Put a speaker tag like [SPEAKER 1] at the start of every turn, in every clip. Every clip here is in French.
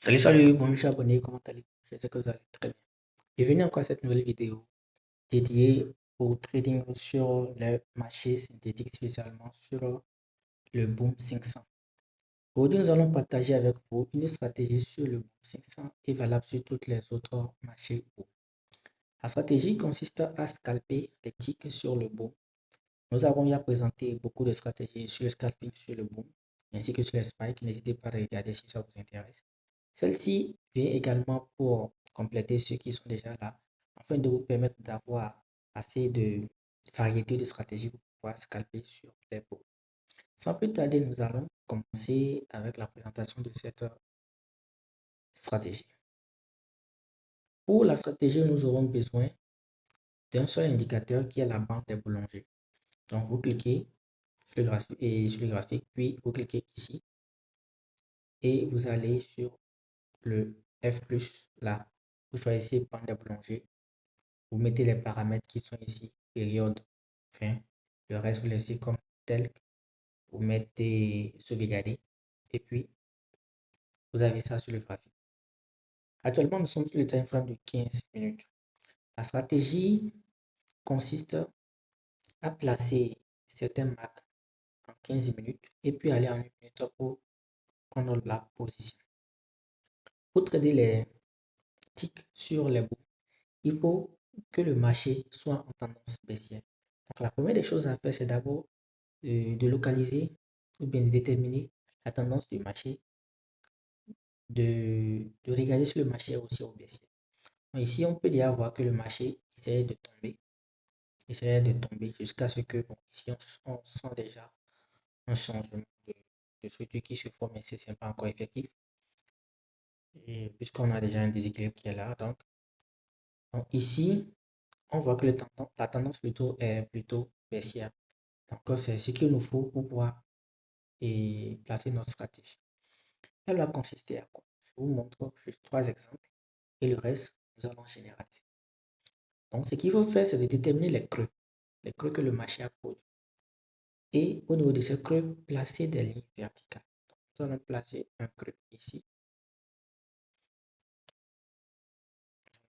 [SPEAKER 1] Salut, bonjour abonnés, comment allez-vous? J'espère que vous allez très bien. Bienvenue encore à cette nouvelle vidéo dédiée au trading sur le marché synthétique, spécialement sur le Boom 500. Aujourd'hui, nous allons partager avec vous une stratégie sur le Boom 500 et valable sur tous les autres marchés Boom. La stratégie consiste à scalper les ticks sur le Boom. Nous avons déjà présenté beaucoup de stratégies sur le scalping sur le Boom, ainsi que sur les spikes. N'hésitez pas à regarder si ça vous intéresse. Celle-ci vient également pour compléter ceux qui sont déjà là, afin de vous permettre d'avoir assez de variété de stratégies pour pouvoir scalper sur les pots. Sans plus tarder, nous allons commencer avec la présentation de cette stratégie. Pour la stratégie, nous aurons besoin d'un seul indicateur qui est la bande des boulangers. Donc, vous cliquez sur le graphique, puis vous cliquez ici et vous allez sur le F+, là, vous choisissez bande des boulangers. Vous mettez les paramètres qui sont ici, période, fin. Le reste, vous laissez comme tel. Vous mettez sauvegarder. Et puis, vous avez ça sur le graphique. Actuellement, nous sommes sur le time frame de 15 minutes. La stratégie consiste à placer certains marques en 15 minutes et puis aller en 1 minute pour prendre la position. Pour trader les ticks sur les bouts, il faut que le marché soit en tendance baissière. Donc, la première des choses à faire, c'est d'abord de localiser ou bien de déterminer la tendance du marché, de regarder si le marché est aussi au baissier. Donc ici, on peut déjà voir que le marché essaie de tomber jusqu'à ce que, bon, ici, on sent déjà un changement de structure qui se forme, mais ce n'est pas encore effectif. Et puisqu'on a déjà un déséquilibre qui est là, donc ici, on voit que la tendance plutôt est plutôt baissière. Donc, c'est ce qu'il nous faut pour pouvoir placer notre stratégie. Elle va consister à quoi? Je vous montre juste 3 exemples et le reste, nous allons généraliser. Donc, ce qu'il faut faire, c'est de déterminer les creux que le marché a produits. Et au niveau de ce creux, placer des lignes verticales. Donc, nous allons placer un creux ici,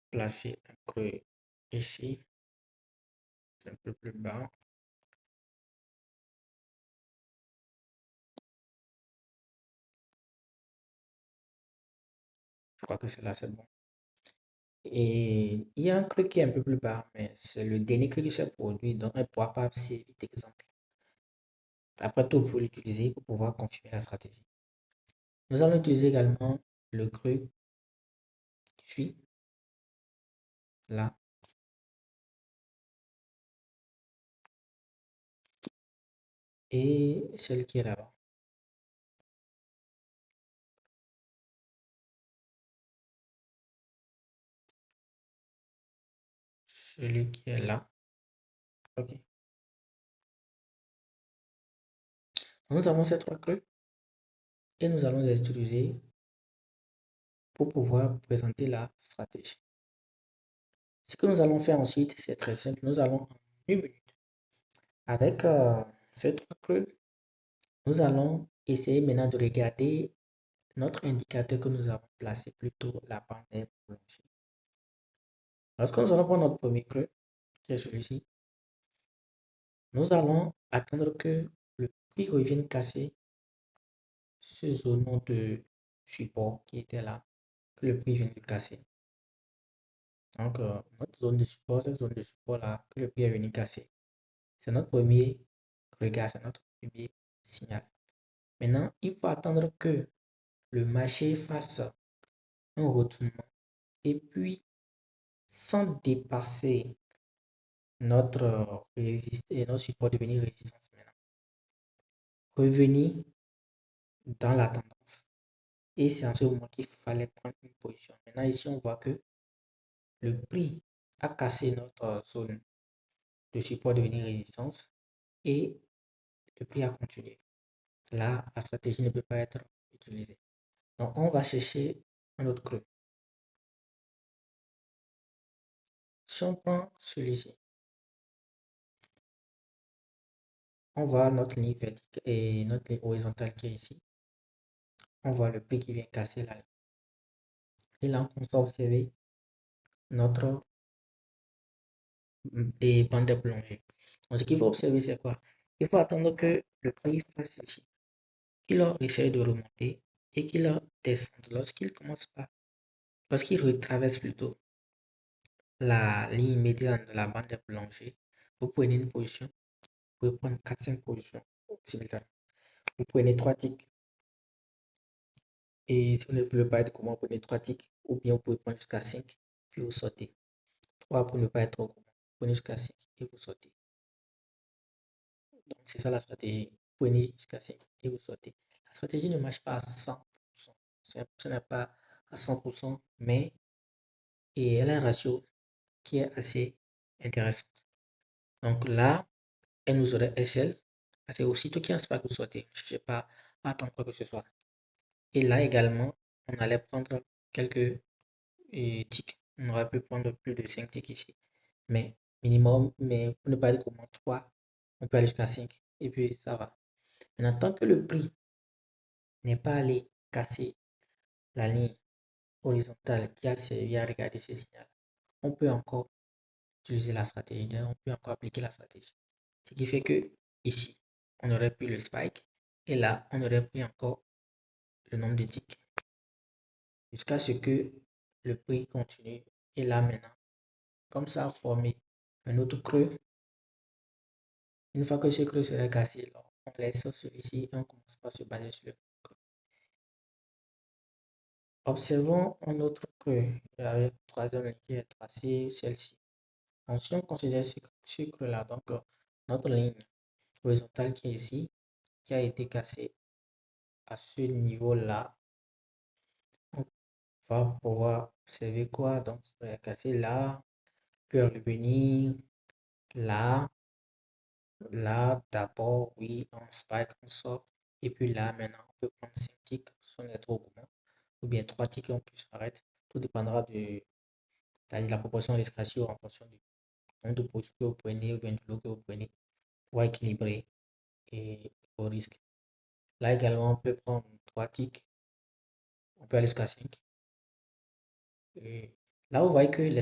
[SPEAKER 1] placer un creux ici, un peu plus bas. Je crois que c'est là, c'est bon. Et il y a un creux qui est un peu plus bas, mais c'est le dernier creux qui s'est produit, donc on ne pourra pas servir d'exemple. Après tout, vous pouvez l'utiliser pour pouvoir confirmer la stratégie. Nous allons utiliser également le creux qui suit là et celle qui est là-bas. Celui qui est là. OK. Nous avons ces 3 creux et nous allons les utiliser pour pouvoir présenter la stratégie. Ce que nous allons faire ensuite, c'est très simple. Nous allons en 1 minute. Avec ces 3 creux, nous allons essayer maintenant de regarder notre indicateur que nous avons placé, plutôt la bande est prolongée. Lorsque nous allons prendre notre premier creux, qui est celui-ci, nous allons attendre que le prix revienne casser ce zone de support qui était là, que le prix vienne le casser. Donc, notre zone de support, cette zone de support là, que le prix est venu casser, c'est notre premier regard, c'est notre premier signal. Maintenant, il faut attendre que le marché fasse un retournement et puis, sans dépasser notre notre support devenir résistance maintenant, revenir dans la tendance. Et c'est en ce moment qu'il fallait prendre une position. Maintenant, ici, on voit que le prix a cassé notre zone de support devenir résistance et le prix a continué. Là, la stratégie ne peut pas être utilisée. Donc, on va chercher un autre creux. Si on prend celui-ci, on voit notre ligne verticale et notre ligne horizontale qui est ici. On voit le prix qui vient casser la ligne. Et là, on va observer notre bande de plongée. Donc, ce qu'il faut observer, c'est quoi? Il faut attendre que le prix fasse ici, qu'il essaie de remonter et qu'il descende. Lorsqu'il retraverse plutôt la ligne médiane de la bande de plongée, vous prenez une position, vous pouvez prendre 4-5 positions simultanément. Vous prenez 3 ticks et si vous ne voulez pas être comment, vous prenez 3 ticks ou bien vous pouvez prendre jusqu'à 5 puis vous sautez. 3 pour ne pas être trop gourmand. Vous prenez jusqu'à 5 et vous sautez. Donc c'est ça la stratégie. Vous prenez jusqu'à 5 et vous sautez. La stratégie ne marche pas à 100%. Ce n'est pas à 100%, mais elle a un ratio qui est assez intéressant. Donc là, elle nous aurait SL. C'est aussitôt qu'il y a un spike, vous sautez. Je ne cherchez pas à attendre quoi que ce soit. Et là également, on allait prendre quelques ticks. On aurait pu prendre plus de 5 ticks ici. Mais minimum, mais pour ne pas être comment 3, on peut aller jusqu'à 5. Et puis ça va. Maintenant, tant que le prix n'est pas allé casser la ligne horizontale qui a servi à regarder ce signal, on peut encore utiliser la stratégie, on peut encore appliquer la stratégie. Ce qui fait que ici, on aurait pris le spike et là, on aurait pris encore le nombre de ticks jusqu'à ce que le prix continue. Et là maintenant, comme ça a formé un autre creux, une fois que ce creux serait cassé, on laisse celui-ci et on commence par se baser sur le creux. Observons un autre creux avec troisième ligne qui est tracée, celle-ci. Donc, si on considère ce creux-là, donc notre ligne horizontale qui est ici, qui a été cassée à ce niveau-là, on va pouvoir observer quoi? Donc, ça est cassé là, puis revenir là, là, d'abord, oui, on spike, on sort, et puis là, maintenant, on peut prendre 5 ticks, si on est trop gourmand, ou bien 3 ticks et on peut s'arrêter. Tout dépendra de la proportion des ratio en fonction du nombre de positions que vous prenez ou bien de l'eau que vous prenez pour équilibrer et vos risques. Là également, on peut prendre 3 ticks, on peut aller jusqu'à 5. Et là, vous voyez que il y a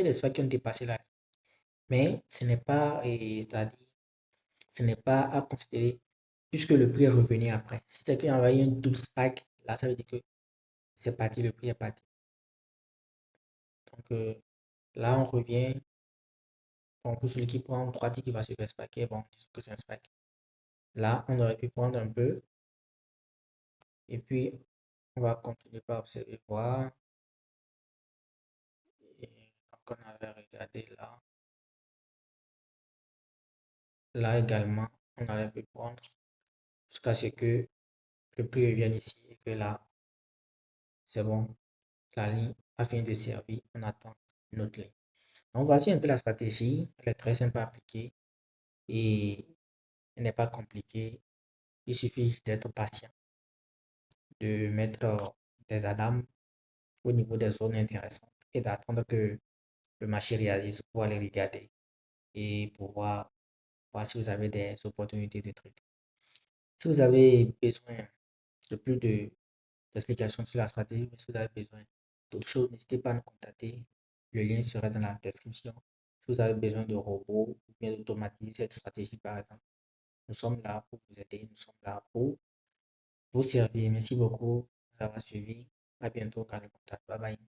[SPEAKER 1] des spots qui ont dépassé là. Mais ce n'est pas, c'est-à-dire, ce n'est pas à considérer puisque le prix est revenu après. Si c'est qu'il y a envoyé un double spike, là, ça veut dire que c'est parti, le prix est parti. Donc là, on revient. Bon, pour celui qui prend 3 ticks, il va se faire spiker. Bon, disons que c'est un spike. Là, on aurait pu prendre un peu. Et puis, on va continuer par observer, voir. Et donc, on avait regardé là. Là également, on aurait pu prendre jusqu'à ce que le prix revienne ici et que là, c'est bon. La ligne a fini de servir. On attend une autre ligne. Donc, voici un peu la stratégie. Elle est très simple à appliquer et elle n'est pas compliquée. Il suffit d'être patient, de mettre des alarmes au niveau des zones intéressantes et d'attendre que le marché réagisse pour aller regarder et pouvoir voir si vous avez des opportunités de trade. Si vous avez besoin de plus d'explications sur la stratégie, si vous avez besoin d'autres choses, n'hésitez pas à nous contacter. Le lien sera dans la description. Si vous avez besoin de robots ou bien d'automatiser cette stratégie, par exemple, nous sommes là pour vous aider, nous sommes là pour vous servir. Merci beaucoup de nous avoir suivis. À bientôt, dans le contact. Bye bye.